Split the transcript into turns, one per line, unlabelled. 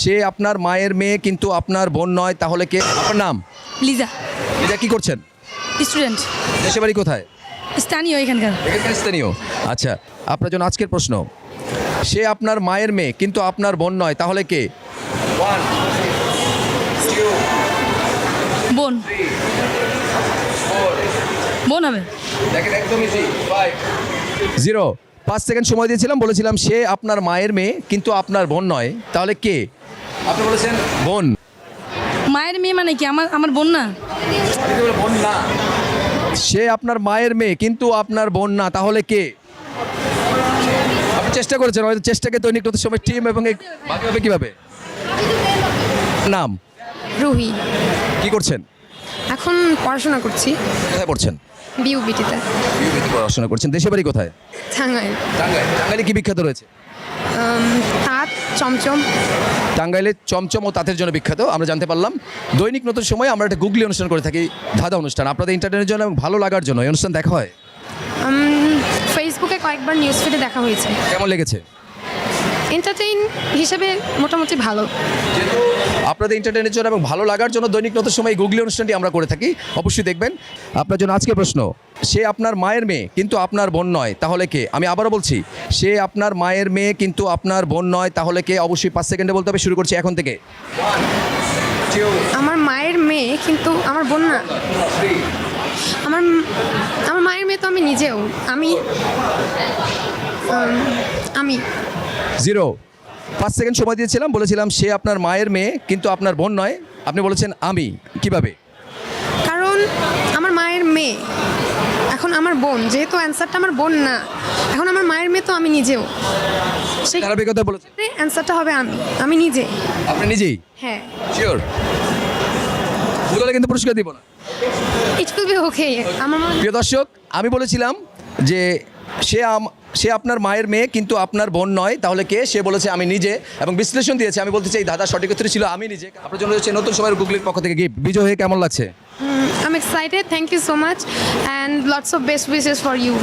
সে আপনার মায়ের মেয়ে কিন্তু আপনার বোন নয়, তাহলে কে? আপনার নাম?
লিজা,
এটা কি করছেন?
স্টুডেন্ট,
দেশে বাড়ি কোথায়?
স্থানীয় এখানকার।
এখানকার স্থানীয়। আচ্ছা, আপনার জন্য আজকের প্রশ্ন, সে আপনার মায়ের মেয়ে কিন্তু আপনার বোন নয়, তাহলে কে?
বোন, বোন হবে।
দেখেন একদম ইজি। 0 5 সেকেন্ড সময় দিয়েছিলাম, বলেছিলাম সে আপনার মায়ের মেয়ে কিন্তু আপনার বোন নয়, তাহলে কে? আপনি বলেছেন বোন।
মায়ের মেয়ে মানে কি? আমার আমার বোন না?
বোন না, সে আপনার মায়ের মেয়ে কিন্তু আপনার বোন না, তাহলে কে? আপনি চেষ্টা করেছেন, হয়তো চেষ্টাকে দৈনিক নতুন সময় টিম এবং বাকি হবে কিভাবে? নাম?
রুহি।
কি করছেন?
এখন পড়াশোনা করছি
কোথায় পড়ছেন?
বিউবিটিতে।
পড়াশোনা করছেন। দেশে বাড়ি কোথায়?
টাঙ্গাইল।
টাঙ্গাইলে কি বিখ্যাত রয়েছে?
তাঁত, চমচম।
টাঙ্গাইলে চমচম ও তাঁতের জন্য বিখ্যাত, আমরা জানতে পারলাম। দৈনিক নতুন সময় আমরা একটা গুগলি অনুষ্ঠান করে থাকি, ধাঁধা অনুষ্ঠান। আপনাদের ইন্টারনেটের জন্য এবং ভালো লাগার জন্য এই অনুষ্ঠান দেখা হয়।
ফেসবুকে কয়েকবার নিউজ ফিডে দেখা হয়েছে।
কেমন লেগেছে?
এন্টারটেইন হিসেবে মোটামুটি ভালো।
আপনাদের ইন্টারনেটের জন্য এবং ভালো লাগার জন্য দৈনিক নতুন সময় এই গুগলি অনুষ্ঠানটি আমরা করে থাকি, অবশ্যই দেখবেন। আপনার জন্য আজকের প্রশ্ন, সে আপনার মায়ের মেয়ে কিন্তু আপনার বোন নয়, তাহলে কে? আমি আবারও বলছি, সে আপনার মায়ের মেয়ে কিন্তু আপনার বোন নয়, তাহলে কে? অবশ্যই 5 সেকেন্ডে বলতে হবে। শুরু করছি এখন থেকে।
আমার মায়ের মেয়ে কিন্তু আমার বোন না। আমার আমার মায়ের মেয়ে তো আমি নিজেও। আমি
0 5 সেকেন্ড সময় দিয়েছিলাম, বলেছিলাম সে আপনার মায়ের মেয়ে কিন্তু আপনার বোন নয়, আপনি বলেছেন আমি। কিভাবে?
কারণ আমার মায়ের মেয়ে এখন আমার বোন, যেহেতু অ্যান্সারটা আমার বোন না, এখন আমার মায়ের মেয়ে তো আমি নিজেও। সেই
ধারাবাহিকতা বলেছেন,
অ্যান্সারটা হবে আমি নিজে।
আপনি নিজেই
হ্যাঁ,
শিওর? ভুল হলে কিন্তু পুরস্কার দিব না।
ইট উইল বি ওকে। আমার মনে
প্রিয় দর্শক, আমি বলেছিলাম যে সে আপনার মায়ের মেয়ে কিন্তু আপনার বোন নয়, তাহলে কে? সে বলেছে আমি নিজে, এবং বিশ্লেষণ দিয়েছে। আমি বলতে চাই দাদা সঠিক উত্তর ছিল আমি নিজে। আপনার জন্য হচ্ছে নতুন সময়ের গুগলির পক্ষ থেকে গিফট। বিজয় হয়ে কেমন লাগছে?
I'm excited. Thank you so much and lots of best wishes for you.